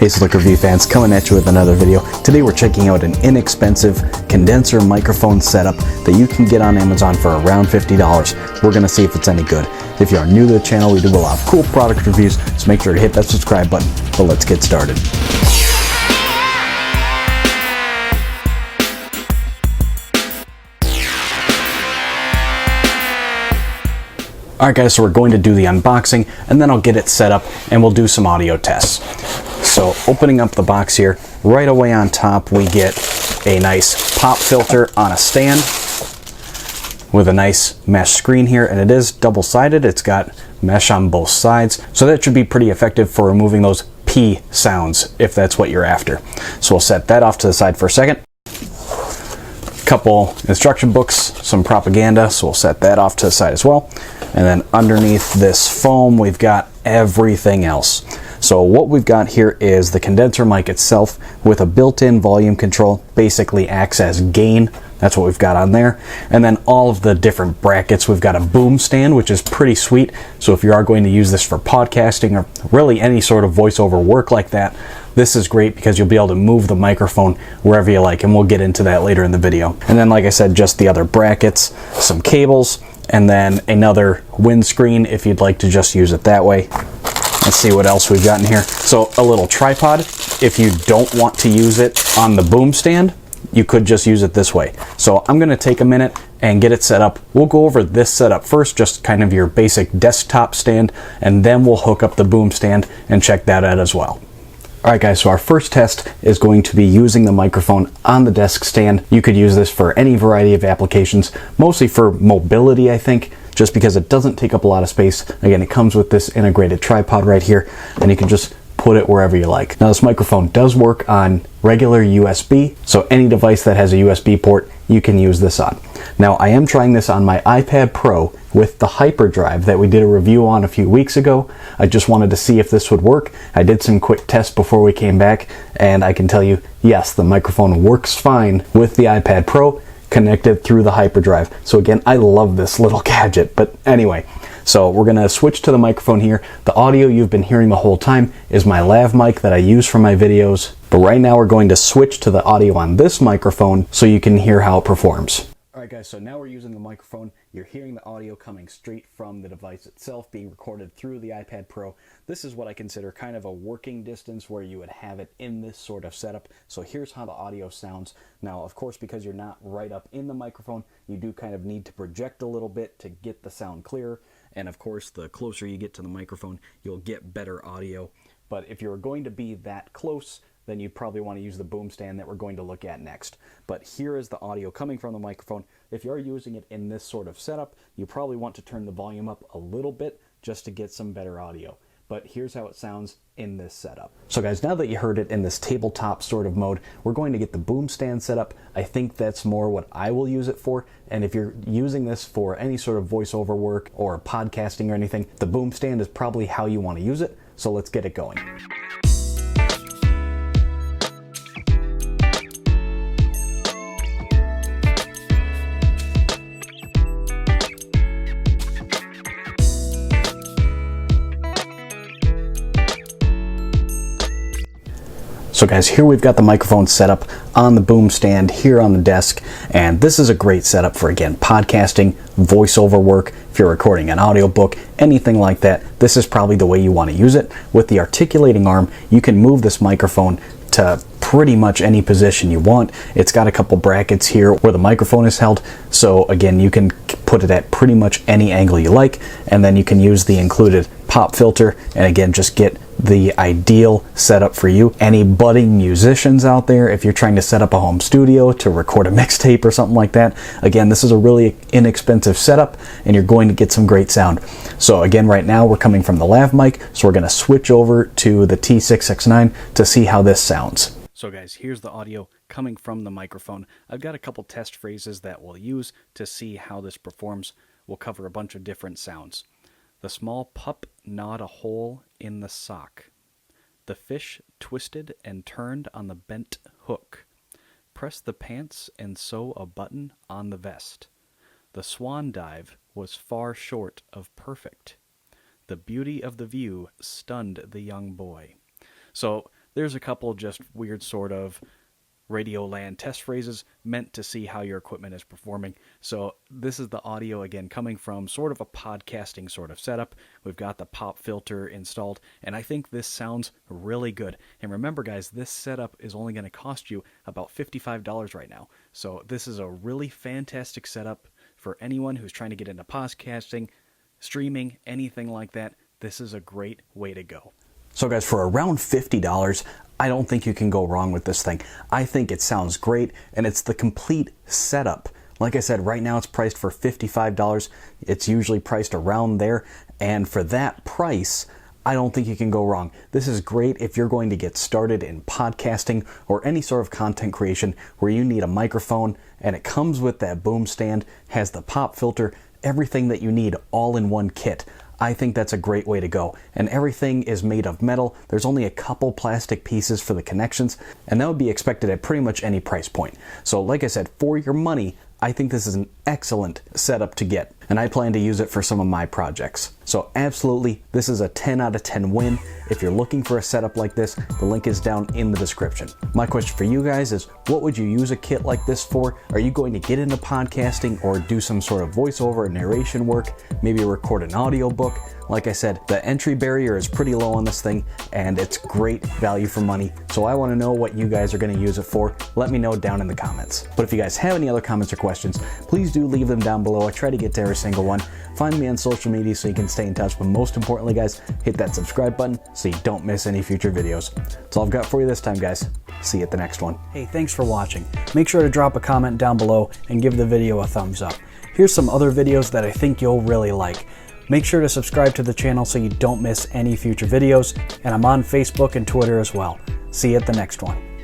Hey Slick Review fans, coming at you with another video. Today we're checking out an inexpensive condenser microphone setup that you can get on Amazon for around $50. We're going to see if it's any good. If you are new to the channel, we do a lot of cool product reviews, so make sure to hit that subscribe button. But let's get started. Alright guys, so we're going to do the unboxing and then I'll get it set up and we'll do some audio tests. So opening up the box here, right away on top we get a nice pop filter on a stand with a nice mesh screen here, and it is double-sided. It's got mesh on both sides, so that should be pretty effective for removing those P sounds if that's what you're after. So we'll set that off to the side for a second. Couple instruction books, some propaganda, so we'll set that off to the side as well. And then underneath this foam we've got everything else. So what we've got here is the condenser mic itself with a built-in volume control, basically acts as gain. That's what we've got on there. And then all of the different brackets. We've got a boom stand, which is pretty sweet. So if you are going to use this for podcasting or really any sort of voiceover work like that, this is great because you'll be able to move the microphone wherever you like, and we'll get into that later in the video. And then, like I said, just the other brackets, some cables, and then another windscreen if you'd like to just use it that way. Let's see what else we've got in here. So a little tripod. If you don't want to use it on the boom stand, you could just use it this way. So I'm going to take a minute and get it set up. We'll go over this setup first, just kind of your basic desktop stand, and then we'll hook up the boom stand and check that out as well. Alright guys, so our first test is going to be using the microphone on the desk stand. You could use this for any variety of applications, mostly for mobility I think, just because it doesn't take up a lot of space. Again, it comes with this integrated tripod right here, and you can just put it wherever you like. Now this microphone does work on regular USB, so any device that has a USB port you can use this on. Now I am trying this on my iPad Pro with the hyperdrive that we did a review on a few weeks ago. I just wanted to see if this would work. I did some quick tests before we came back, and I can tell you, yes, the microphone works fine with the iPad Pro connected through the hyperdrive. So again, I love this little gadget. But anyway, so we're gonna switch to the microphone here. The audio you've been hearing the whole time is my Lav mic that I use for my videos. But right now we're going to switch to the audio on this microphone so you can hear how it performs. Alright guys, so now we're using the microphone. You're hearing the audio coming straight from the device itself, being recorded through the iPad Pro. This is what I consider kind of a working distance where you would have it in this sort of setup. So here's how the audio sounds. Now, of course, because you're not right up in the microphone, you do kind of need to project a little bit to get the sound clearer. And of course, the closer you get to the microphone, you'll get better audio. But if you're going to be that close, then you probably want to use the boom stand that we're going to look at next. But here is the audio coming from the microphone. If you're using it in this sort of setup, you probably want to turn the volume up a little bit just to get some better audio. But here's how it sounds in this setup. So guys, now that you heard it in this tabletop sort of mode, we're going to get the boom stand set up. I think that's more what I will use it for. And if you're using this for any sort of voiceover work or podcasting or anything, the boom stand is probably how you want to use it. So let's get it going. So guys, here we've got the microphone set up on the boom stand here on the desk, and this is a great setup for, again, podcasting, voiceover work. If you're recording an audiobook, anything like that, this is probably the way you want to use it. With the articulating arm, you can move this microphone to pretty much any position you want. It's got a couple brackets here where the microphone is held, so again, you can put it at pretty much any angle you like, and then you can use the included pop filter and again just get the ideal setup for you. Any budding musicians out there, if you're trying to set up a home studio to record a mixtape or something like that, again, this is a really inexpensive setup and you're going to get some great sound. So again, right now we're coming from the Lav mic, so we're going to switch over to the T6X9 to see how this sounds. So guys, here's the audio coming from the microphone. I've got a couple test phrases that we'll use to see how this performs. We'll cover a bunch of different sounds. The small pup gnawed a hole in the sock. The fish twisted and turned on the bent hook. Press the pants and sew a button on the vest. The swan dive was far short of perfect. The beauty of the view stunned the young boy. So there's a couple just weird sort of Radioland test phrases meant to see how your equipment is performing. So this is the audio again coming from sort of a podcasting sort of setup. We've got the pop filter installed, and I think this sounds really good. And remember guys, this setup is only going to cost you about $55 right now. So this is a really fantastic setup for anyone who's trying to get into podcasting, streaming, anything like that. This is a great way to go. So guys, for around $50, I don't think you can go wrong with this thing. I think it sounds great, and it's the complete setup. Like I said, right now it's priced for $55. It's usually priced around there, and for that price, I don't think you can go wrong. This is great if you're going to get started in podcasting or any sort of content creation where you need a microphone, and it comes with that boom stand, has the pop filter, everything that you need all in one kit. I think that's a great way to go. And everything is made of metal. There's only a couple plastic pieces for the connections, and that would be expected at pretty much any price point. So like I said, for your money, I think this is an excellent setup to get, and I plan to use it for some of my projects. So absolutely, this is a 10 out of 10 win. If you're looking for a setup like this, the link is down in the description. My question for you guys is, what would you use a kit like this for? Are you going to get into podcasting or do some sort of voiceover and narration work? Maybe record an audiobook? Like I said, the entry barrier is pretty low on this thing, and it's great value for money. So I want to know what you guys are going to use it for. Let me know down in the comments. But if you guys have any other comments or questions, please do leave them down below. I try to get to every single one. Find me on social media so you can stay in touch. But most importantly, guys, hit that subscribe button so you don't miss any future videos. That's all I've got for you this time, guys. See you at the next one. Hey, thanks for watching. Make sure to drop a comment down below and give the video a thumbs up. Here's some other videos that I think you'll really like. Make sure to subscribe to the channel so you don't miss any future videos, and I'm on Facebook and Twitter as well. See you at the next one.